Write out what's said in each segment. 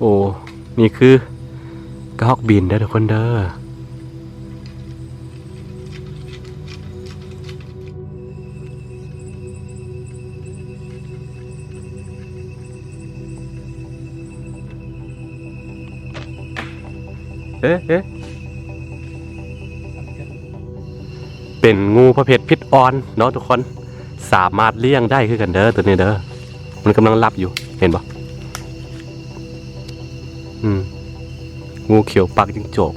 โอ้นี่คือกระหอกบินได้ทุกคนเด้อเอ๊ะเป็นงูประเภทพิษอ่อนเนาะทุกคนสามารถเลี้ยงได้คือกันเด้อตัวนี้เด้อมันกำลังหลับอยู่เห็นปะงูเขียวปากจิ้งจก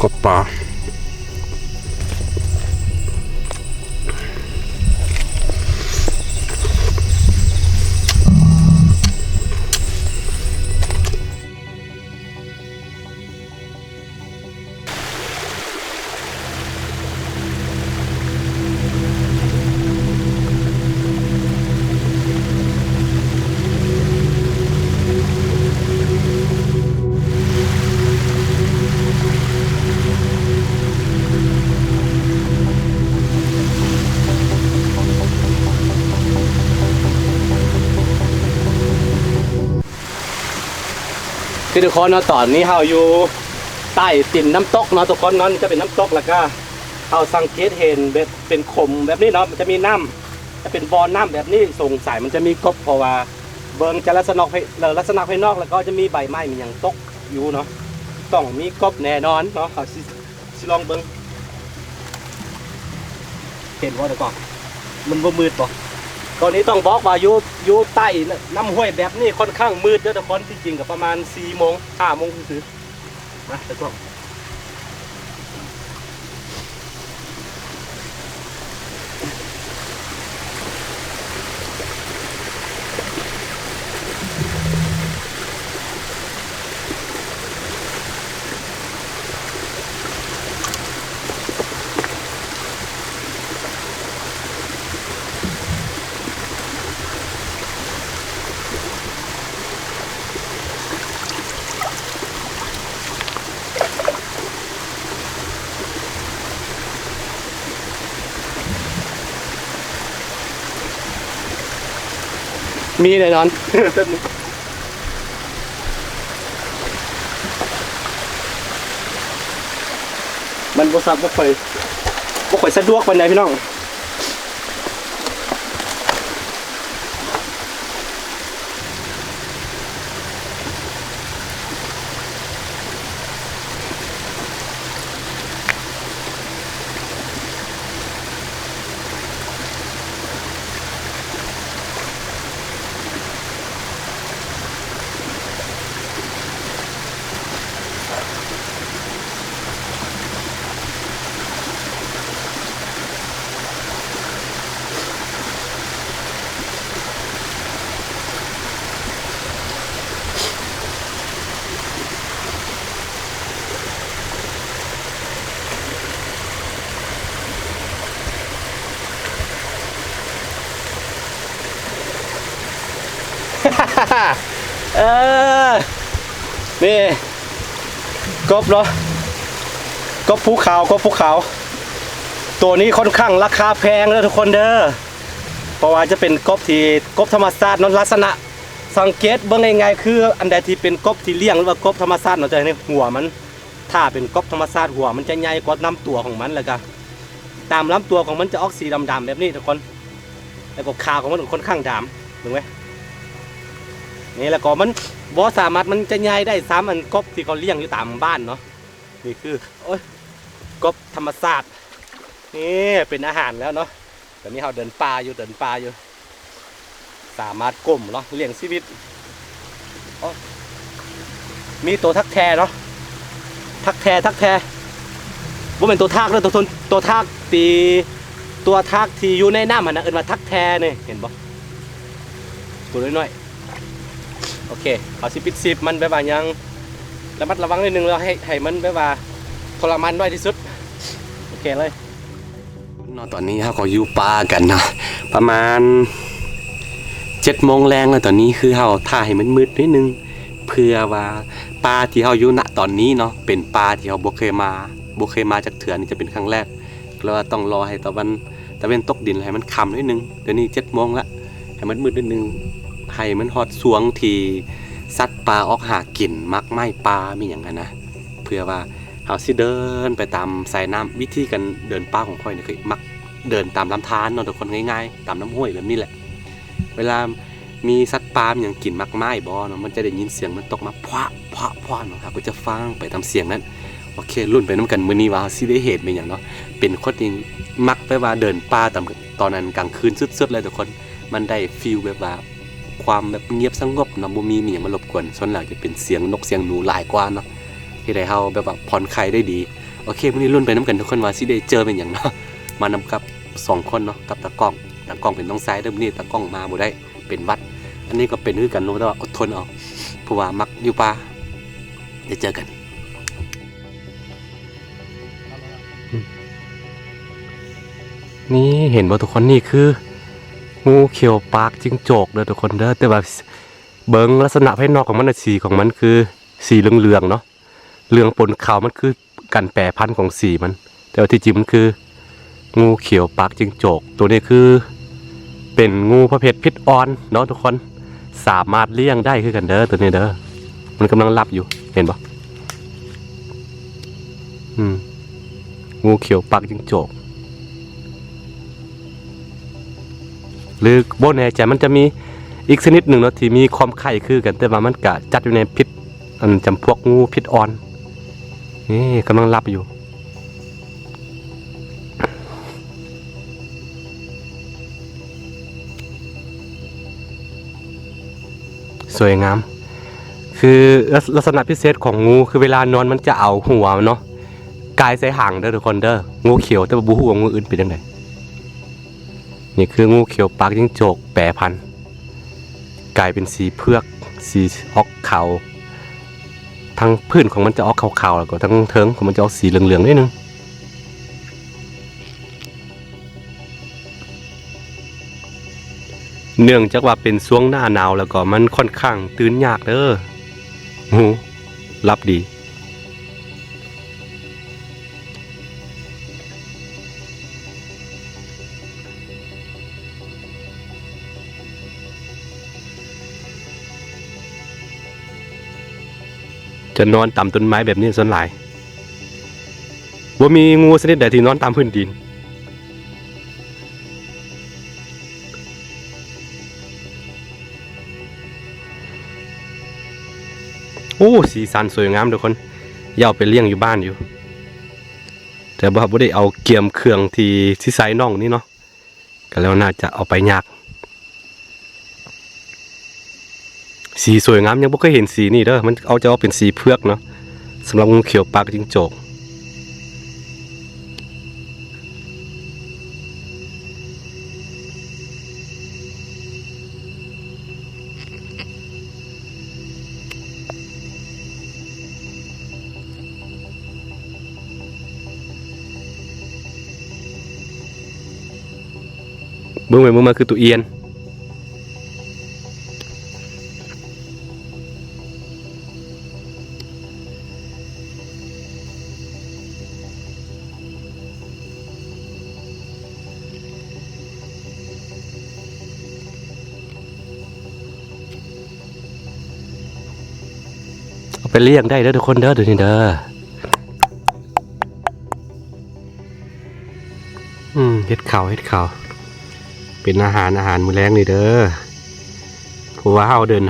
กบปลาคือทุกคนเนาะตอนนี้เราอยู่ใต้ติ่นน้ำตกเนาะทุกคนเนาะจะเป็นน้ำตกแล้วก็เราสังเกตเห็นแบบเป็นขมแบบนี้เนาะมันจะมีน้ำจะเป็นบ่อน้ำแบบนี้สงสัยมันจะมีกบเพราะว่าเบิ้งจะลักษณะภายนอกแล้วก็จะมีใบไม้มีอย่างตกอยู่เนาะต้องมีกบแน่นอนเนาะเอาสิลองเบิ้งเห็นว่าเดี๋ยวก่อนมันบ่มืดป่ะตอนนี้ต้องบอกว่าอยู่ใต้น้ำห้วยแบบนี้ค่อนข้างมืดเด้อทุกคนจริงๆกับประมาณ4 โมง 5 โมงซื้อมาเดี๋ยวก่อนมีแน่นอน มันบ่ซับบ่ค่อยสะดวกปานใดพี่น้องเออนี่กบเหรอกบภูเขาตัวนี้ค่อนข้างราคาแพงเลยทุกคนเด้อเพราะว่าจะเป็นกบธรรมชาตินั้นลักษณะสังเกตเบื้องง่ายๆคืออันใดที่เป็นกบที่เลี้ยงหรือว่ากบธรรมชาติเราจะในหัวมันถ้าเป็นกบธรรมชาติหัวมันจะใหญ่กว่าลำตัวของมันแล้วก็ตามลำตัวของมันจะออกสีดำๆแบบนี้ทุกคนแล้วก็ขาของมันค่อนข้างดำถูกไหมนี่แล้วก็มันบ่สามารถมันจะใหญ่ได้ซ้ำอันกบที่เขาเลี้ยงอยู่ตามบ้านเนาะนี่คือกบธรรมชาตินี่เป็นอาหารแล้วเนาะตอนนี้เราเดินป่าอยู่สามารถก้มเนาะเลี้ยงชีวิตมีตัวทักแทเนาะทักแทบ่เป็นตัวทากเลยตัวทากตัวทากที่อยู่ในน้ำมันนะเอิ้นว่าทักแทนี่เห็นบ่ตัวน้อยๆโอเคเอาสิปิดซิปมันแบบว่ายังระมัดระวังนิดนึงแล้วให้มันแบบว่าทรมานน้อยที่สุดโอเคเลย นอนตอนนี้เขาก็อยู่ป่ากันเนาะประมาณ7 โมงแรงแล้วตอนนี้คือเขาถ่ายให้มันมืดนิดนึงเพื่อว่าป่าที่เขาอยู่ณตอนนี้เนาะเป็นป่าที่เขาบ่เคยมาจากเถื่อนี่จะเป็นครั้งแรกแล้วว่าต้องรอให้ตะวันตกดินให้มันค่ำนิดนึงเดี๋ยวนี้7 โมงละให้มันมืดนิดนึงให้มันฮอดสวงที่สัตว์ป่าออกหากินมักไม้ป่ามีอย่างนั้นนะเพื่อว่าเขาสิเดินไปตามสายน้ำวิธีการเดินป่าของค่อยเนี่ยคือมักเดินตามลำธารเนาะทุกคนง่ายๆตามน้ำห้วยแบบนี้แหละเวลามีสัตว์ป่าอย่างกินมักไม้บ่เนาะมันจะได้ยินเสียงมันตกมาพวะพวะพวะเนาะครับก็จะฟังไปตามเสียงนั้นโอเครุ่นไปน้ำกันมื้อนี้ว่าสิได้เหตุเป็นอย่างเนาะเป็นคนที่มักไปว่าเดินป่าตอนนั้นกลางคืนสุดๆเลยทุกคนมันได้ฟีลแบบว่าความแบบเงียบสงบเนาะบ่มีหยังมารบกวนส่วนหลักจะเป็นเสียงนกเสียงหนูหลายกว่าเนาะที่ได้เฮาแบบว่าผ่อนคลายได้ดีโอเคมื้อนี้รุ่นไปน้ำกันทุกคนว่าสิได้เจอเป็นอย่างเนาะมานำกับ2 คนเนาะกับตากล้องเป็นน้องซ้ายเด้อมื้อนี้ตากล้องมาบ่ได้เป็นวัดอันนี้ก็เป็นคือกันเนาะแต่ว่าอดทนเอาเพราะว่ามักอยู่ป่าได้เจอกันนี่เห็นบ่ทุกคนนี่คืองูเขียวปากจิ้งจกเด้อทุกคนเด้อแต่ว่าเบิ่งลักษณะภายนอกของมันสีของมันคือสีเหลืองๆเนาะเหลืองปนขาวมันคือการแปรพันธุ์ของสีมันแต่ว่าที่จริงมันคืองูเขียวปากจิ้งจกตัวนี้คือเป็นงูประเภทพิษอ่อนเนาะทุกคนสามารถเลี้ยงได้คือกันเด้อตัวนี้เด้อมันกำลังหลับอยู่เห็นปะงูเขียวปากจิ้งจกหรือโบแน่ใจมันจะมีอีกชนิดหนึ่งเนาะที่มีความไข่คือกันแต่ว่ามันกะจัดอยู่ในพิษอันจำพวกงูพิษอ่อนนี่กำลังหลับอยู่สวยงามคือลักษณะพิเศษของงูคือเวลานอนมันจะเอาหัวเนาะกายใส่หางเด้อทุกคนเด้องูเขียวแต่ว่าบูฮูของงูอื่นเป็นยังไงนี่คืองูเขียวปากจิ้งจกแปรพันธุ์กลายเป็นสีเผือกสีออกขาวทั้งพื้นของมันจะออกขาวๆแล้วก็ทั้งเทิงของมันจะออกสีเหลืองๆนิดนึงเนื่องจากว่าเป็นช่วงหน้าหนาวแล้วก็มันค่อนข้างตื่นยากเด้อหูรับดีจะนอนตามต้นไม้แบบนี้ส่วนหลายว่ามีงูชนิดใดที่นอนตามพื้นดินโอ้สีสันสวยงามทุกคนอย่าเอาไปเลี้ยงอยู่บ้านอยู่แต่บ่ได้เอาเกียมเครื่องที่ใส่น่องนี่เนาะก็แล้วน่าจะเอาไปยากสีสวยงามยังไม่เคยเห็นสีนี่เด้อมันจะเอาเป็นสีเผือกเนาะสำหรับงูเขียวปากจิ้งจกเบื้องไปเบื้องมาคือตัวเอียนเอาไปเลี้ยงได้เด้อทุกคนเด้อเดี๋ยวนี้เด้อเฮ็ดข่าวเป็นอาหารมื้อแรงนี่เด้อเพราะว่าเฮาเดิน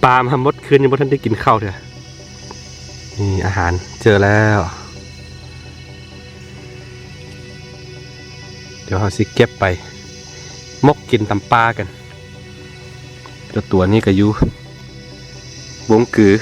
ป่ามาหมดคืนยังบ่ทันได้กินข้าวเด้อนี่อาหารเจอแล้วเดี๋ยวเฮาสิเก็บไปมกกินตำปลากันตัวนี้ก็อยู่วงกือ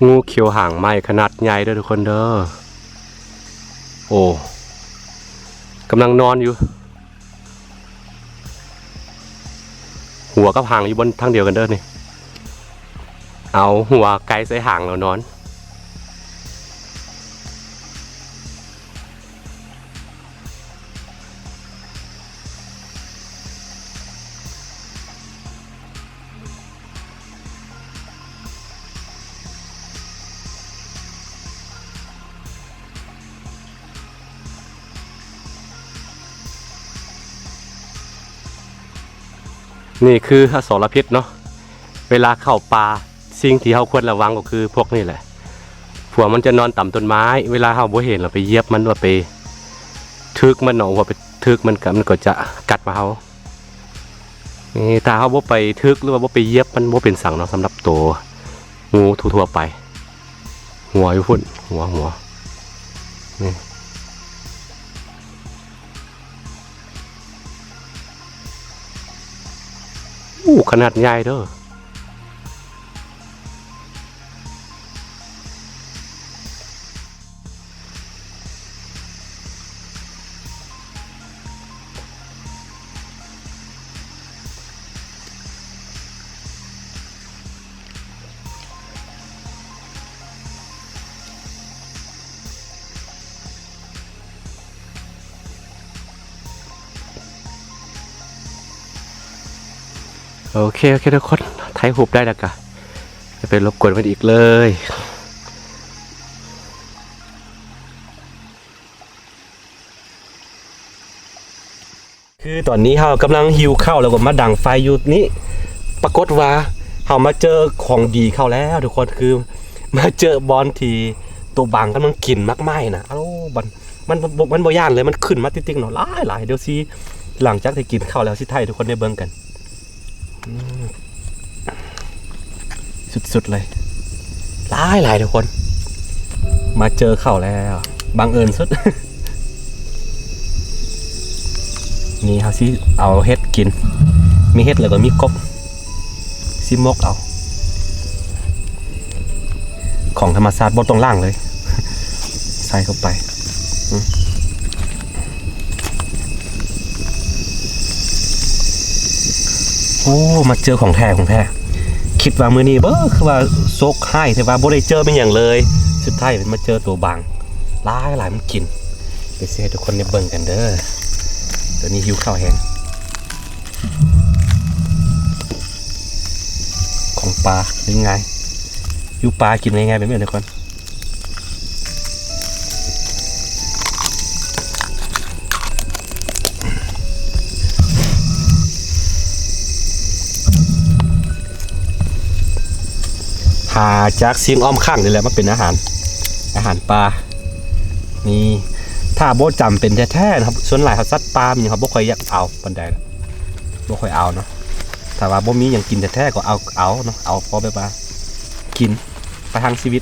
งูเขียวหางไหม้ขนาดใหญ่เด้อทุกคนเด้อโอ้กำลังนอนอยู่หัวกับหางอยู่บนทางเดียวกันเด้อนี่เอาหัวไกลใส่หางแล้วนอนนี่คืออสรพิษเนาะเวลาเข้าป่าสิ่งที่เขาควรระวังก็คือพวกนี้แหละพวกมันจะนอนต่ำต้นไม้เวลาเขาบ่เห็นเราไปเหยียบมันว่าไปทึกมันหนอว่าไปทึกมันก็จะกัดมาเขานี่ถ้าเขาบ่ไปทึกหรือว่าบ่ไปเหยียบมันบ่เป็นสังเนาะสำหรับตัวงูทั่วๆไปหัวอยู่พุ่นหัวนี่ขนาดใหญ่เด้อโอเคทุกคนถ่ายรูปได้แล้วกะจะไปรบกวนมันอีกเลยคือตอนนี้เรากำลังหิวข้าวแล้วก็มาดังไฟอยู่นี้ปรากฏว่าเรามาเจอของดีเข้าแล้วทุกคนคือมาเจอบอลทีตัวบางกำลังกินมากไม่นะเอ้ามันบ่ย่านเลยมันขึ้นมาติ๊งๆเนาะหลายเดี๋ยวสิหลังจากที่กินข้าวแล้วสิไทยทุกคนได้เบิ่งกันสุดๆเลยหลายทุกคนมาเจอเข้าแล้วบังเอิญสุด นี่เขาสิเอาเห็ดกินมีเห็ดแล้วก็มีกบซิมกเอาของธรรมชาติบนตรงล่างเลย ใส่เข้าไปโอ้มาเจอของแท้คิดว่ามือนี้คือว่าโซกให้แต่ว่าบ่ได้เจอเป็นอย่างเลยสุดท้ายมันมาเจอตัวบางหลายมันกินไปเสียทุกคนได้เบิ่งกันเด้อตัวนี้หิวข้าวแห้งของปลาเป็นไงหิวปลากินยังไงเป็นแบบนี้ทุกคนหาจากซิงอ้อมข้างนี่แหละมาเป็นอาหารปลานี่ถ้าโบจำเป็นแท้ๆนะครับส่วนหลายเขาซัดปลาอย่างเขาบ่ค่อยอยากเอาปันใดบ่ค่อยเอาเนาะถ้าว่าบ่มีอย่างกินแท้ๆก็เอาเนาะเอาพอแบบว่ากินไปทางชีวิต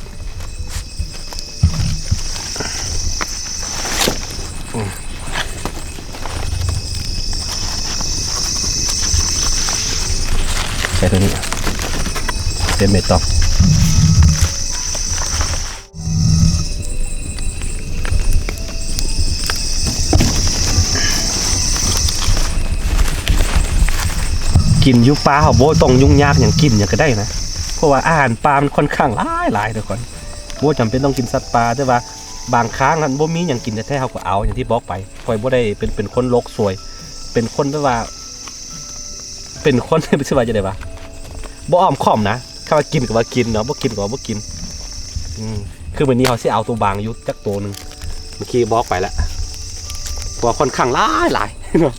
ใส่ตัวนี้เป็นเม็ดตอกกินยุปลาเขาโบต้องยุ่งยากอย่างกินอย่างก็ได้นะเพราะว่าอาหารปลามันค่อนข้างหลายทุกคนโบจำเป็นต้องกินสัตว์ปลาแต่ว่าบางครั้งนั้นโบมีอย่างกินแท้ๆเขาก็เอาอย่างที่บอกไปคอยโบได้เป็นคนโลกสวย เป็นคนที่ว่าเป็นคนไม่ใช่ว่าจะได้ปะโบอ้อมค่อมนะถ้าว่ากินก็ว่ากินเนาะโบกินก็ว่าโบกินคือวันนี้เขาสิเอาตัวบางยุจักตัวหนึ่งเมื่อกี้บอกไปแล้วตัวค่อนข้างหลายเนาะ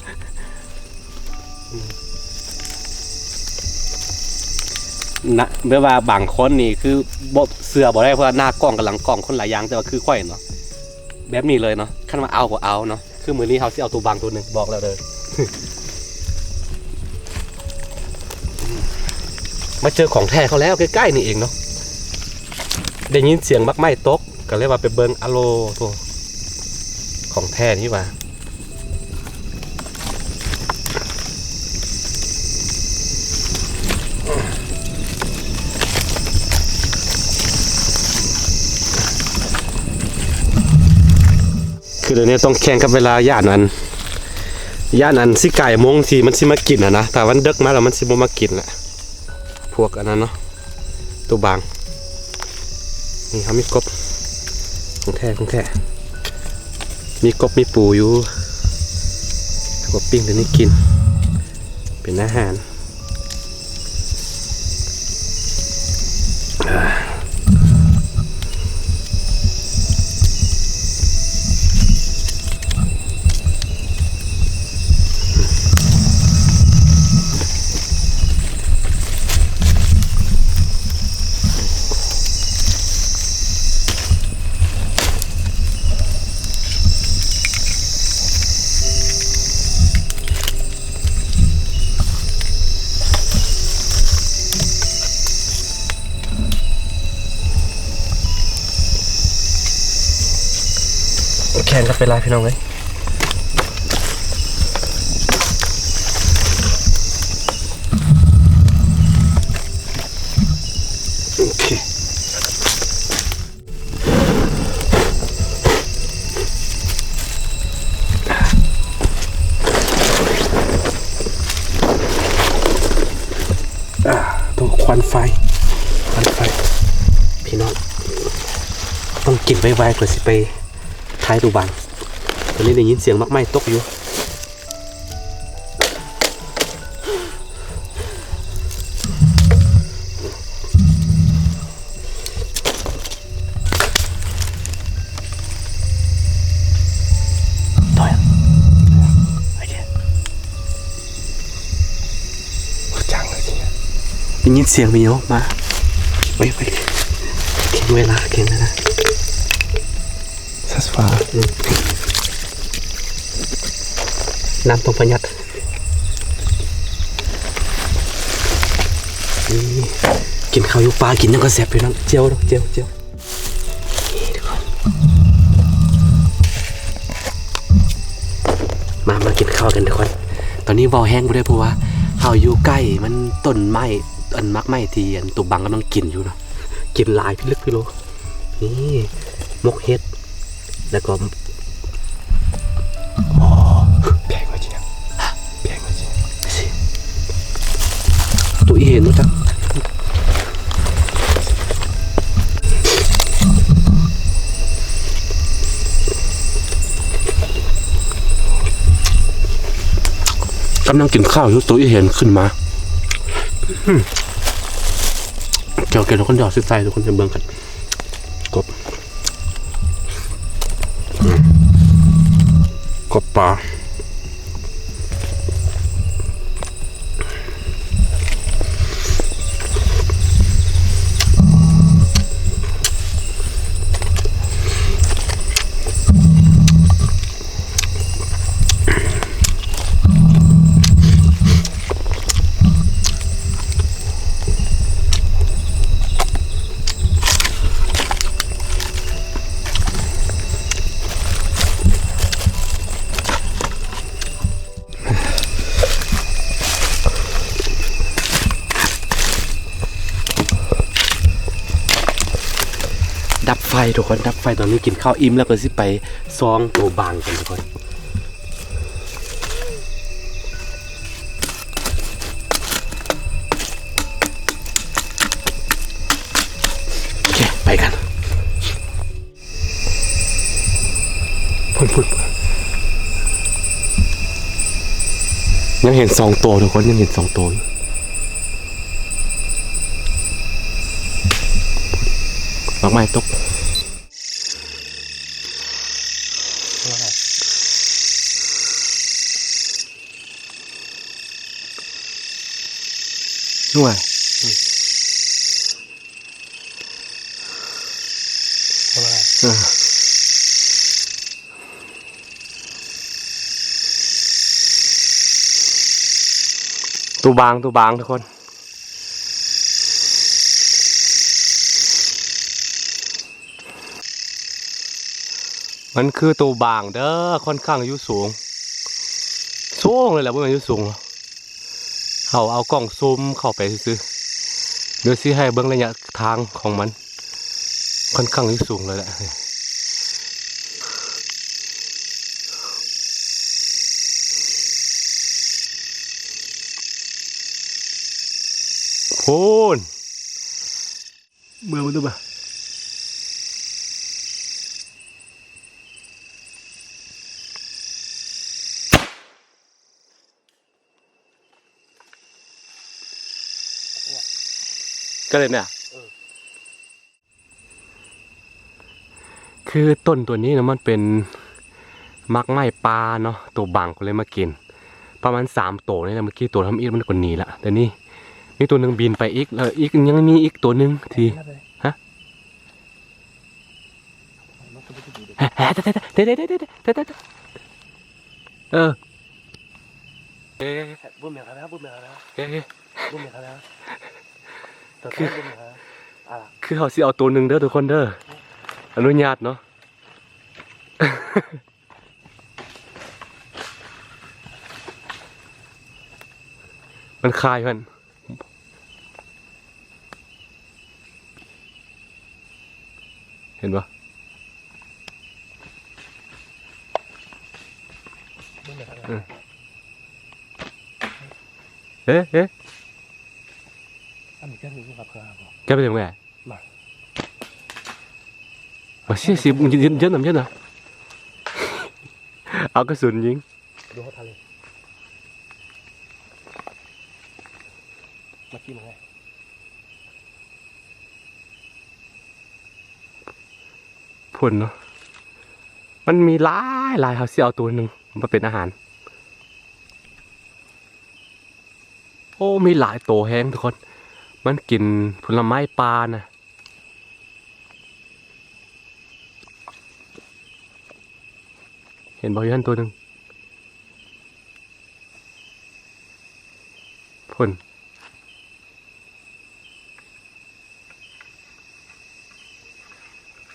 นะเมื่อว่าบางคนนี่คือบ่เสือบ่ได้เพราะว่าหน้ากล้องกับหลังกล้องคนหลายอย่างแต่ว่าคือค่อยเนาะแบบนี้เลยเนาะขั้นมาเอาก็เอาเนาะคือมือนี้เขาสิเอาตัวบางตัวหนึ่งบอกแล้วเลย มาเจอของแท้เขาแล้วใกล้ๆนี่เองเนาะได้ยินเสียงมักไม้ตกก็เลยว่าไปเบิ่งอะโลตัวของแท้นี่ว่า คือเดี๋ยวนี้ต้องแข่งกับเวลาย่านอันสิไก่โมงทีมันสิมากินนะแต่วันดึกมาแล้วมันสิบ่มากินแหละพวกอันนั้นเนาะตัวบางนี่เขามีกบของแท้มีกบมีปูอยู่กบปิ้งเดี๋ยวนี้กินเป็นอาหารแข่งกันเป็นไรพี่น้องเลยโอเคตัวควันไฟพี่น้องต้องกินไวๆก่อนสิไปท้ายตูบังตอนนี้ได้ยินเสียงมักไหม้ตกอยู่ต่อยโอเคจังเลยทีนี้ได้ยินเสียงมีออกมาไปแข่งเวลาสัสฟ้าน้ำต้องประหยัดกินข้าวอยู่ปลากินยังก็แซ่บอยู่นั่นเจียวนี่ทุกคนมากินข้าวกันทุกคนตอนนี้วอลแห้งไปด้วยเพราะว่าข้าวอยู่ใกล้มันต้นไม้อันมักไม้ที่อันตุบังกำลังกินอยู่เนาะกินหลายพี่โลนี่มกเฮ็ดแล้วก็แพงกว่าจริงตัวเห็นรู้จักกำลังกินข้าวอยู่ตัวเห็นขึ้นมาเกี่ยวกับทุกคนหยอดใส่ทุกคนจะเบิ่งกันกบปลาดับไฟทุกคนดับไฟตอนนี้กินข้าวอิ่มแล้วก็สิไปซองตัวบางกันทุกคนโอเคไปกันพุ่นยังเห็น2 ตัวทุกคนยังเห็น2 ตัวดอกไม้ตกนู่นตัวบางทุกคนมันคือตัวบางเด้อค่อนข้างอายุสูงเลยแหละว่ามันอายุสูงเอากล้องซูมเข้าไปซื้อเดี๋ยวซิให้เบื้องระยะทางของมันค่อนข้างอายุสูงเลยแหละ พูนเมื่อมันดูบ่ก็เลยเนี่ยคือต้นตัวนี้นะมันเป็นมักไม้ปลาเนาะตัวบังก็เลยมากินประมาณ3ตัวนี่แหละเมื่อกี้ตัวทำอีกมันก็หนีละแต่นี่มีตัวหนึ่งบินไปอีกแล้วอีกยังมีอีกตัวหนึ่งทีฮะเด้เออบุ้มเหมียวครับบุ้มเหมียวครับบุ้มเหมียวครับคือเขาสิเอาตัวหนึ่งเด้อทุกคนเด้ออนุญาตเนาะมันคายมันเห็นปะเอ๊ะแกไปทำไงมาเชี่ยสิมึงยืนหน่ะเอากระสุนยิงดูเขาทะเลมากี้มาไงพุ่นเนาะมันมีหลายเขาเสียเอาตัวหนึ่งมาเป็นอาหารโอ้มีหลายตัวแห้งทุกคนมันกินผลไม้ปลานะเห็นบอยันตัวหนึ่งพุ่น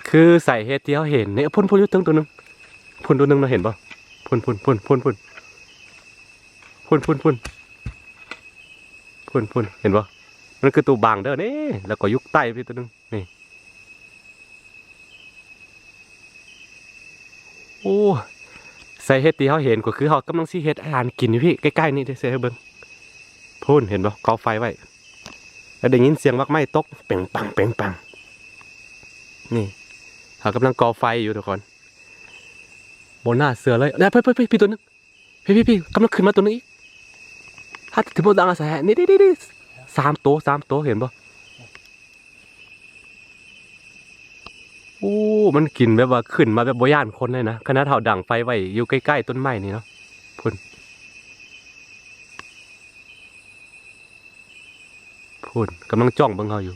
คือใส่เฮ็ดที่เขาเห็นเนี่ยพุ่นอยู่ตัวหนึ่งพุ่นตัวหนึ่งเราเห็นป่ะพุ่นเห็นป่ะมันคือตัวบางเด้อนี่แล้วก็ยุกใต้ไปตัวหนึ่งนี่โอ้ใส่เฮ็ดที่เขาเห็นก็คือเขากำลังซีเฮ็ดอาหารกินอยู่พี่ใกล้ๆนี่เสียให้เบิ้งพุ่นเห็นป่ะกอไฟไว้แล้วได้ยินเสียงมักไหม้ตกเป่งปังนี่เขากำลังก่อไฟอยู่ทุกคนบนหน้าเสือเลยเนี่ยพี่ตัวนึงพี่กำลังขึ้นมาตัวนึงอีกถ้าถึงบนดังอาศัยนี่3 ตัวเห็นป่ะโอ้มันกินแบบว่าขึ้นมาแบบบ่ย่านคนเลยนะขนาดเท่าดังไฟไว้อยู่ใกล้ๆต้นไม้นี่เนาะพุ่นกำลังจ้องเบิ่งเขาอยู่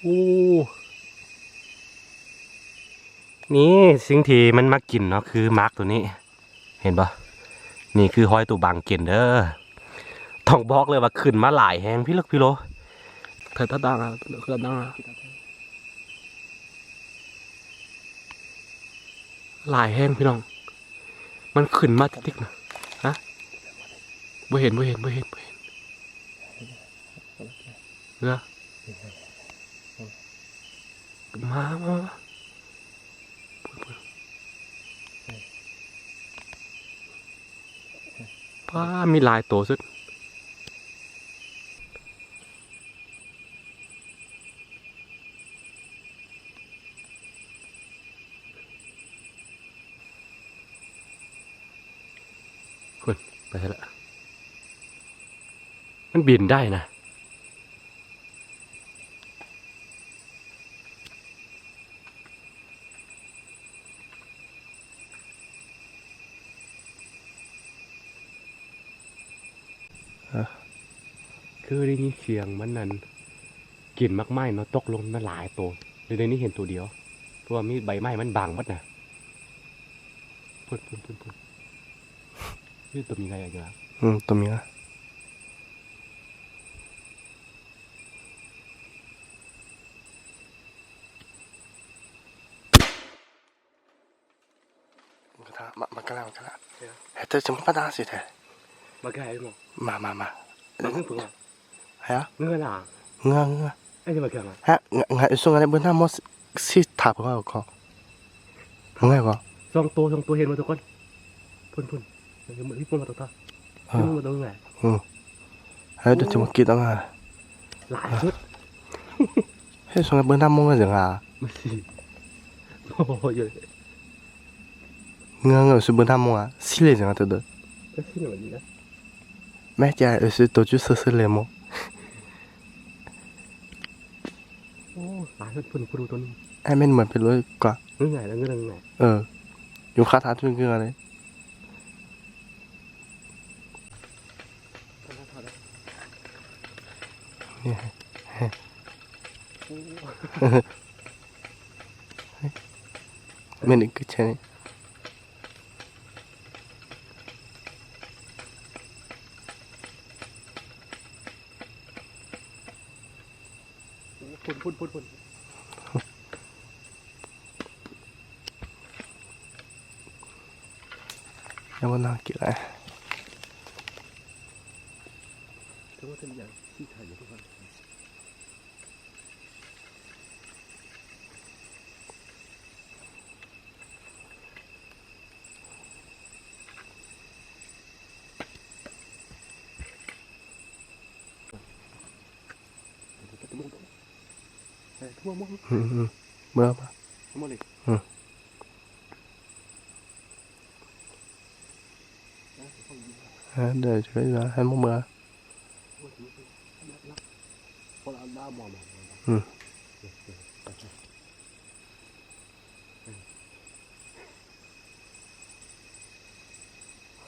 โอ้นี่สิ่งที่มันมากินเนาะคือมาร์กตัวนี้เห็นปะนี่คือหอยตัวบางกินเด้อต้องบอกเลยว่าขึ้นมาหลายแหงพี่ลึกพี่โลเธอตาดังอ่ะหลายแหงพี่น้องมันขึ้นมาติ๊กๆนะฮะบ่เห็นเรือมาป้ามีลายตัวสุดคุณไปละมันบินได้นะคือได้ยินเสียงมันนั่นกลิ่นมากไม้เนาะตกลงมาหลายตัวในนี้เห็นตัวเดียวเพราะว่ามีใบไม้มันบางมัดนะพุ่นนี่ตัวมีอะไรอย่างเงี้ยตัวมีนะมากันแล้วเฮ้ยเธอจะมาด่าสิเธอมาแก่ไหมมาเพิ่งอ่ะฮะเงือหล่ะเงือไอ้จะมาแก่ไหมฮะไงส่งอะไรบนหน้ามอสสิถามเขาเขาไงวะ2 ตัวเห็นมาทุกคนพุ่นพี่พุ่นมาตัวตา ขึ้นมาตรงไหน Hết được chúng kia đó à หลายชุด Hết xong cái bữa năm mông là dừng à มาสิโอ้ย Ngơ ngơ sự bữa năm mông à Xí lệ dừng à từ từ ก็ขึ้นแบบนี้นะ Mẹ cha ở sự tổ chức sơ sơ lệ mông โอ้หลายชุดพุ่นพุ่นตัวนี้ Em bên mời phải lối quả เรื่องไงแล้วเรื่องไง Dùng khá thá chung kia đấy ไม่นึกก็ใช่ พุ่น แล้วก็น่าเกลียด ถือว่าเป็นอย่างที่ถ่ายอยู่ทุกคนทั่วหมด เมื่อปะ หมดเลย เดี๋ยวช่วยนะให้มึงเมื่อ พอเราได้มอง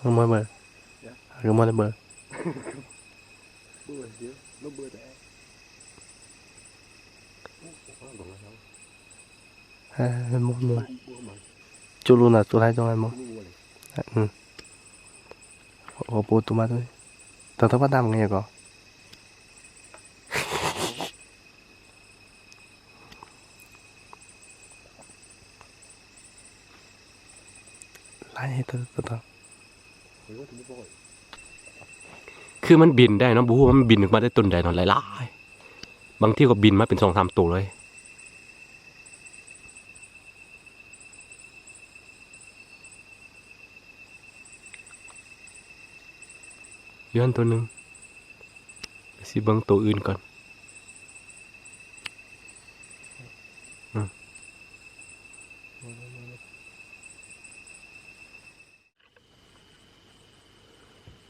มึงเมื่อเมื่อมึงเมื่อเมื่อ เบื่อเดี๋ยวเราเบื่อแต่ให้มึงเมื่อจูรุน่ะจูไรจังไงมึงโอ้ปูตัวมาด้วยแต่ถ้าว่าดำไงก็ไล่ให้ตัว คือมันบินได้เนาะบูว่ามันบินออกมาได้ต้นใดเนาะหลายๆบางที่ก็บินมาเป็น2-3 ตัวเลยย้อนตัวหนึ่งสิเบิ่งตัวอื่นก่อน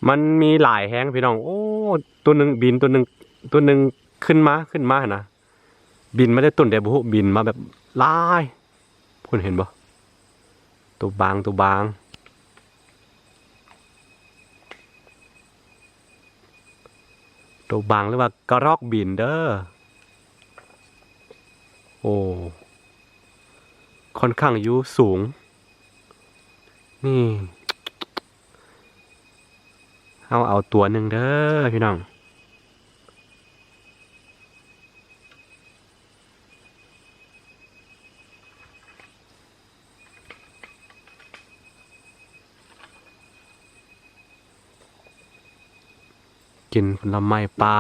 มันมีหลายแฮงพี่น้องโอ้ตัวหนึ่งบินตัวหนึ่งขึ้นมานะบินมาได้ต้นเดียวบุบินมาแบบหลายคุณเห็นบ่ตัวบางตัวบางหรือว่ากระรอกบินเด้อโอ้ค่อนข้างอยู่สูงนี่เอาตัวหนึ่งเด้อพี่น้องกินผลไม้ปลา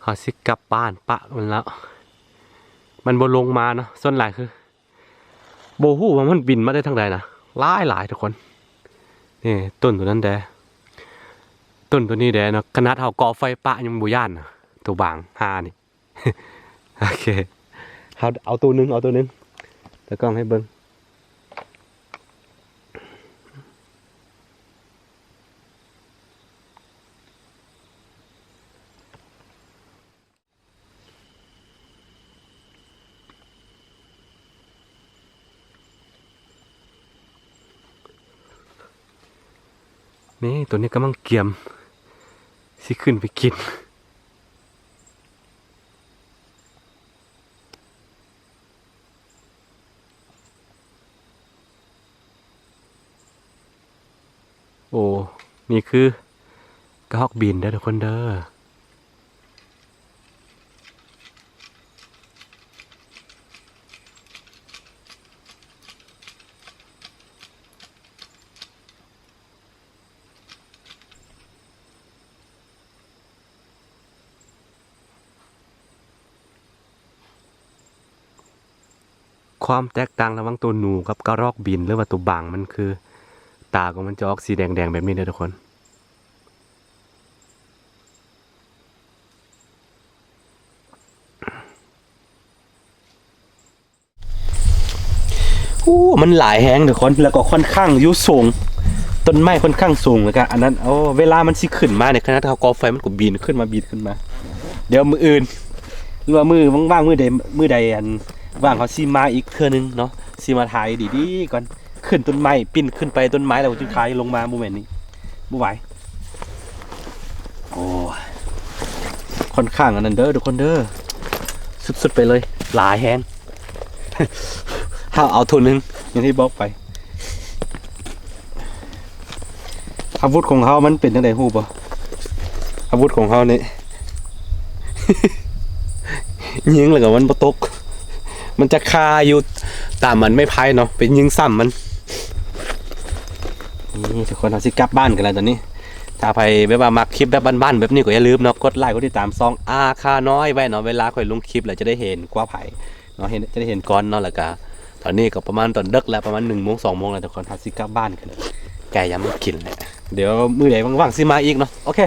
เขาสิกลับบ้านปะมันแล้วมันบ่ลงมาเนาะส่วนหลายคือโบฮู้ว่ามันบินมาได้ทางใดนะหลายทุกคนนี่ต้นตัวนั้นแดต้นตัวนี้แดเนาะขนาดเฮาก่อไฟปะยังบ่ย่านนะตัวบาง5นี่ โอเคเอาตัวหนึงแล้วก็ให้เบิ่งนี่ตัวนี้กำลังเกียมสิขึ้นไปกินโอ้นี่คือกระหอกบินได้ทุกคนเด้อ ความแตกต่างระหว่างตัวหนูกับกระรอกบินหรือว่าตัวบางมันคือ ตาของมันจะออกสีแดงๆแบบนี้เลยทุกคนมันหลายแฮงทุกคนแล้วก็ค่อนข้างอยู่สูงต้นไม้ค่อนข้างสูงเลยกันอันนั้นเวลามันสิขึ้นมาเนี่ยขณะที่เขาก่อไฟมันก็บินขึ้นมาเดี๋ยวมืออื่นหรือว่ามือว่างๆมือใดอันว่างเขาซีมาอีกเทื่อนึงเนาะซีมาถ่ายดีๆก่อนขึ้นต้นไม้ปิ้นขึ้นไปต้นไม้แล้วจึงถ่ายลงมาโมเมนต์นี้บ่ไหวโอ้ค่อนข้างอันนั้นเด้อทุกคนเด้อสุดๆไปเลยหลายแฮง ถ้าเอาทุนนึงอย่างที่บอกไปอาวุธของเขามันเป็นจังได๋ฮู้บ่อาวุธของเขานี่ ยิงแล้วก็มันบ่ตกมันจะคาอยู่ตามมันไม่ไพ่เนาะเป็นยิงซ้ำมันนี่ทุกคนเราสิกลับบ้านกันแล้วตอนนี้ถ้าใครแบบว่ามักคลิปแบบบ้านๆแบบนี้ก็อย่าลืมเนาะกดไลค์กดติดตามซองค่าน้อยไว้เนาะเวลาค่อยลงคลิปแล้วจะได้เห็นกว่าไผเนาะจะได้เห็นก่อนเนาะแล้วก็ตอนนี้ก็ประมาณตอนดึกแล้วประมาณ 1 โมง 2 โมงแล้วทุกคนเราสิกลับบ้านกันเลยแกยังไม่กินเลยเดี๋ยวมื้อใดว่างๆสิมาอีกเนาะโอเค